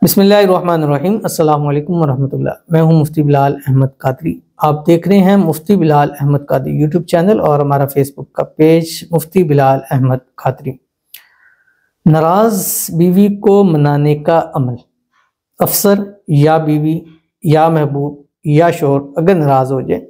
बिस्मिल्लाहिर्रहमानिर्रहीम। अस्सलाम वालेकुम वरहमतुल्लाह। मैं हूं मुफ्ती बिलाल अहमद कादरी। आप देख रहे हैं मुफ्ती बिलाल अहमद कादरी यूट्यूब चैनल और हमारा फेसबुक का पेज मुफ्ती बिलाल अहमद कादरी। नाराज बीवी को मनाने का अमल। अफसर या बीवी या महबूब या शोहर अगर नाराज हो जाए,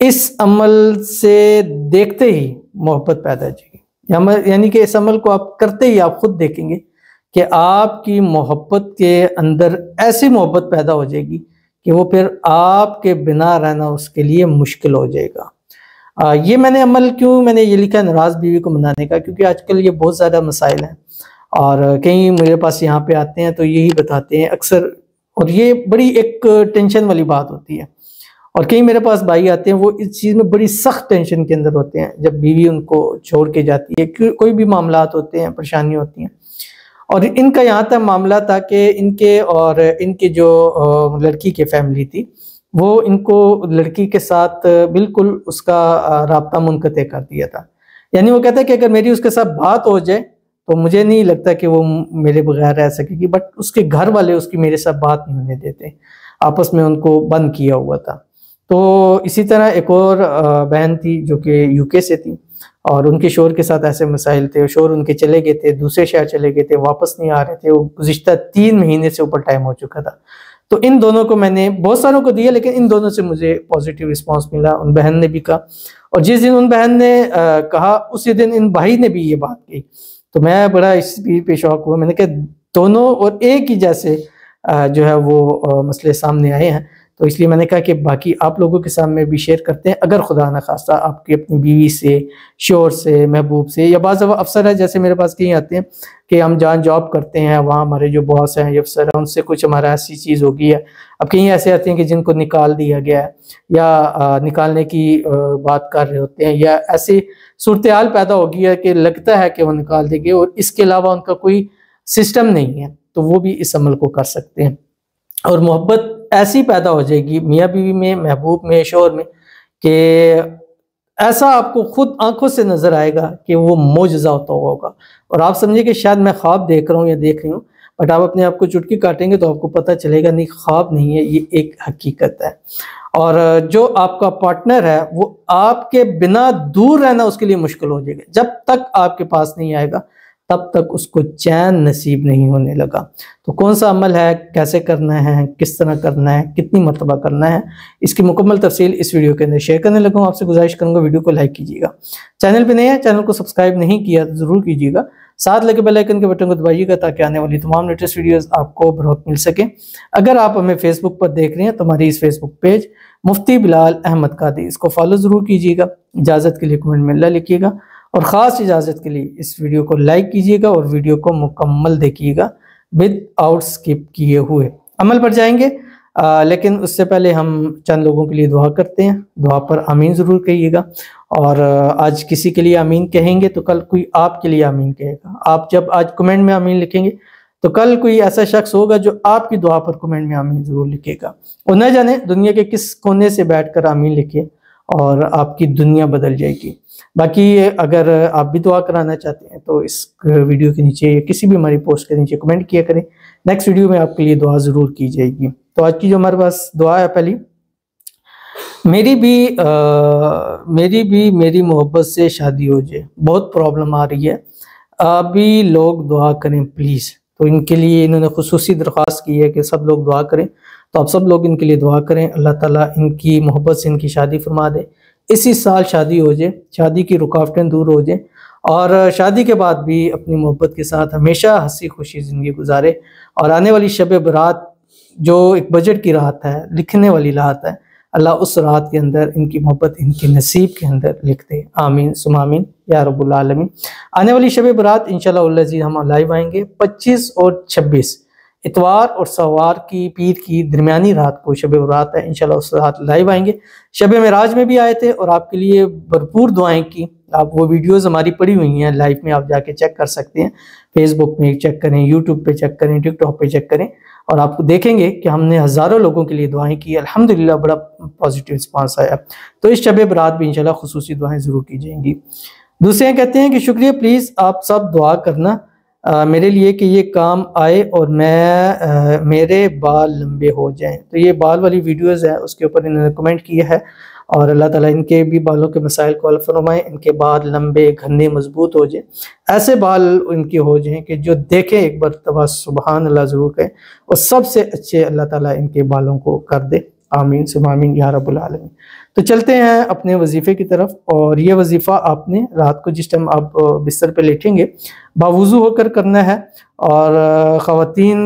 इस अमल से देखते ही मोहब्बत पैदा हो जाएगी। यानी कि इस अमल को आप करते ही आप खुद देखेंगे कि आपकी मोहब्बत के अंदर ऐसी मोहब्बत पैदा हो जाएगी कि वो फिर आपके बिना रहना उसके लिए मुश्किल हो जाएगा। ये मैंने ये लिखा है नाराज़ बीवी को मनाने का, क्योंकि आजकल ये बहुत ज़्यादा मसाइल हैं और कई मेरे पास यहाँ पे आते हैं तो यही बताते हैं अक्सर, और ये बड़ी एक टेंशन वाली बात होती है। और कई मेरे पास भाई आते हैं वो इस चीज़ में बड़ी सख्त टेंशन के अंदर होते हैं जब बीवी उनको छोड़ के जाती है। कोई भी मामलात होते हैं, परेशानी होती हैं, और इनका यहाँ तक मामला था कि इनके जो लड़की की फैमिली थी वो इनको लड़की के साथ बिल्कुल उसका राब्ता मुनक़ते कर दिया था। यानी वो कहता है कि अगर मेरी उसके साथ बात हो जाए तो मुझे नहीं लगता कि वो मेरे बगैर रह सकेगी, बट उसके घर वाले उसकी मेरे साथ बात नहीं होने देते, आपस में उनको बंद किया हुआ था। तो इसी तरह एक और बहन थी जो कि यूके से थी और उनके शोहर के साथ ऐसे मसाइल थे। शोहर उनके चले गए थे, दूसरे शहर चले गए थे, वापस नहीं आ रहे थे, वो गुज़िश्ता 3 महीने से ऊपर टाइम हो चुका था। तो इन दोनों को मैंने बहुत सारों को दिया, लेकिन इन दोनों से मुझे पॉजिटिव रिस्पांस मिला। उन बहन ने भी कहा, और जिस दिन उन बहन ने कहा उसी दिन इन भाई ने भी ये बात कही। तो मैं बड़ा इस पे शौक हुआ। मैंने कहा दोनों और एक ही जैसे जो है वो मसले सामने आए हैं, तो इसलिए मैंने कहा कि बाकी आप लोगों के सामने भी शेयर करते हैं। अगर खुदा न खास्ता आपकी अपनी बीवी से, शोहर से, महबूब से, या बाज़ अफसर है, जैसे मेरे पास कहीं आते हैं कि हम जहाँ जॉब करते हैं वहाँ हमारे जो बॉस हैं, अफसर हैं, उनसे कुछ हमारा ऐसी चीज़ हो गई है। अब कहीं ऐसे आते हैं कि जिनको निकाल दिया गया है या निकालने की बात कर रहे होते हैं, या ऐसी सूरत हाल पैदा हो गई है कि लगता है कि वो निकाल देंगे और इसके अलावा उनका कोई सिस्टम नहीं है, तो वो भी इस अमल को कर सकते हैं। और मोहब्बत ऐसी पैदा हो जाएगी मियाँ बीवी में, महबूब में, शोहर में, कि ऐसा आपको खुद आंखों से नजर आएगा कि वो मोजज़ा होता होगा। और आप समझिए कि शायद मैं ख्वाब देख रहा हूँ या देख रही हूँ, बट आप अपने आप को चुटकी काटेंगे तो आपको पता चलेगा नहीं, ख्वाब नहीं है, ये एक हकीकत है। और जो आपका पार्टनर है वो आपके बिना दूर रहना उसके लिए मुश्किल हो जाएगा। जब तक आपके पास नहीं आएगा तब तक उसको चैन नसीब नहीं होने लगा। तो कौन सा अमल है, कैसे करना है, किस तरह करना है, कितनी मरतबा करना है, इसकी मुकम्मल तफसील इस वीडियो के अंदर शेयर करने लगा हूँ। आपसे गुजारिश करूँगा वीडियो को लाइक कीजिएगा, चैनल पे नए हैं चैनल को सब्सक्राइब नहीं किया तो ज़रूर कीजिएगा, साथ लगे बेल आइकन के बटन को दबाइएगा ताकि आने वाली तमाम लेटेस्ट वीडियोज़ आपको बर वक्त मिल सके। अगर आप हमें फेसबुक पर देख रहे हैं तो हमारी इस फेसबुक पेज मुफ्ती बिलाल अहमद कादरी, इसको फॉलो ज़रूर कीजिएगा। इजाज़त के लिए कमेंट में अल्लाह लिखिएगा, और ख़ास इजाज़त के लिए इस वीडियो को लाइक कीजिएगा और वीडियो को मुकम्मल देखिएगा विदाउट स्किप किए हुए। अमल पर जाएंगे, लेकिन उससे पहले हम चंद लोगों के लिए दुआ करते हैं। दुआ पर आमीन ज़रूर कहिएगा, और आज किसी के लिए आमीन कहेंगे तो कल कोई आपके लिए आमीन कहेगा। आप जब आज कमेंट में आमीन लिखेंगे तो कल कोई ऐसा शख्स होगा जो आपकी दुआ पर कमेंट में आमीन ज़रूर लिखेगा। और न जाने दुनिया के किस कोने से बैठकर आमीन लिखे और आपकी दुनिया बदल जाएगी। बाकी अगर आप भी दुआ कराना चाहते हैं तो इस वीडियो के नीचे या किसी भी हमारी पोस्ट के नीचे कमेंट किया करें, नेक्स्ट वीडियो में आपके लिए दुआ ज़रूर की जाएगी। तो आज की जो हमारे पास दुआ है, पहली, मेरी मोहब्बत से शादी हो जाए, बहुत प्रॉब्लम आ रही है, अभी लोग दुआ करें प्लीज़। तो इनके लिए इन्होंने खुसूसी दरख्वास्त की है कि सब लोग दुआ करें, तो आप सब लोग इनके लिए दुआ करें। अल्लाह ताला इनकी मोहब्बत से इनकी शादी फरमा दे, इसी साल शादी हो जाए, शादी की रुकावटें दूर हो जाए, और शादी के बाद भी अपनी मोहब्बत के साथ हमेशा हंसी खुशी ज़िंदगी गुजारे। और आने वाली शब बारात जो एक बजट की रात है, लिखने वाली रात है, अल्लाह उस रात के अंदर इनकी मोहब्बत इनके नसीब के अंदर लिख दे। आमीन सुम आमीन या रब्बुल आलमीन। आने वाली शब बारात इंशाअल्लाह हम लाइव आएंगे 25 और 26, इतवार और सवार की, पीर की दरमियानी रात को शब बारात है। इंशाल्लाह उस रात लाइव आएंगे। शब मेराज में भी आए थे और आपके लिए भरपूर दुआएं की। आप वो वीडियोस हमारी पड़ी हुई हैं लाइव में, आप जाके चेक कर सकते हैं। फेसबुक में चेक करें, यूट्यूब पे चेक करें, टिकटॉक पे चेक करें, और आप देखेंगे कि हमने हज़ारों लोगों के लिए दुआएं की। अल्हम्दुलिल्लाह बड़ा पॉजिटिव रिस्पांस आया। तो इस शब बारात भी इंशाल्लाह खुसूसी दुआएं ज़रूर की जाएंगी। दूसरे कहते हैं कि शुक्रिया, प्लीज़ आप सब दुआ करना मेरे लिए कि ये काम आए और मेरे बाल लंबे हो जाएं। तो ये बाल वाली वीडियोस है, उसके ऊपर इन्होंने कमेंट किया है। और अल्लाह ताला इनके भी बालों के मसाइल को हल फरमाए, इनके बाल लंबे घने मजबूत हो जाए, ऐसे बाल इनके हो जाएं कि जो देखें एक मरतबा सुबहान अल्लाह ज़रूर कहें, और सबसे अच्छे अल्लाह ताला इनके बालों को कर दे। आमीन सुम्मा आमीन या रब्बुल आलमीन। तो चलते हैं अपने वजीफ़े की तरफ। और ये वजीफ़ा आपने रात को जिस टाइम आप बिस्तर पे लेटेंगे बावुज़ू होकर करना है। और ख़वातीन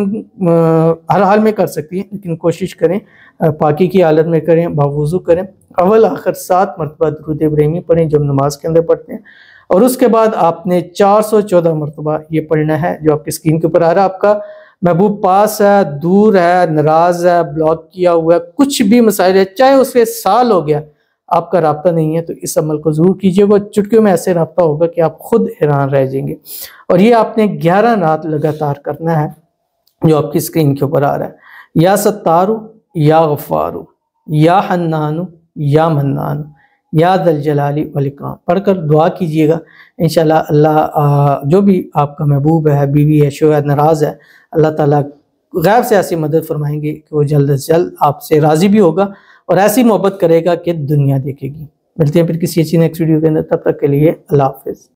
हर हाल में कर सकती हैं, लेकिन कोशिश करें पाकी की हालत में करें, बावुज़ू करें। अव्वल आखिर 7 मरतबा दुरूद इब्राहिमी पढ़ें जब नमाज के अंदर पढ़ते हैं। और उसके बाद आपने 414 मरतबा ये पढ़ना है जो आपकी स्क्रीन के ऊपर आ रहा है। आपका महबूब पास है, दूर है, नाराज है, ब्लॉक किया हुआ है, कुछ भी मसाइल है, चाहे उसके साल हो गया आपका राब्ता नहीं है, तो इस अमल को ज़रूर कीजिएगा। चुटकियों में ऐसे राब्ता होगा कि आप खुद हैरान रह जाएंगे। और ये आपने 11 रात लगातार करना है जो आपकी स्क्रीन के ऊपर आ रहा है। या सत्तारू या गफ़ारू या हन्नानु या मन्नानु या दल जलाली वल इकराम पढ़कर दुआ कीजिएगा। इंशाल्लाह अल्लाह जो भी आपका महबूब है, बीवी है, शोहर नाराज़ है, अल्लाह ताला गैब से ऐसी मदद फरमाएंगे कि वो जल्द से जल्द आपसे राज़ी भी होगा और ऐसी मोहब्बत करेगा कि दुनिया देखेगी। मिलते हैं फिर किसी अच्छी नेक्स्ट वीडियो के अंदर, तब तक के लिए अल्लाह हाफ़िज़।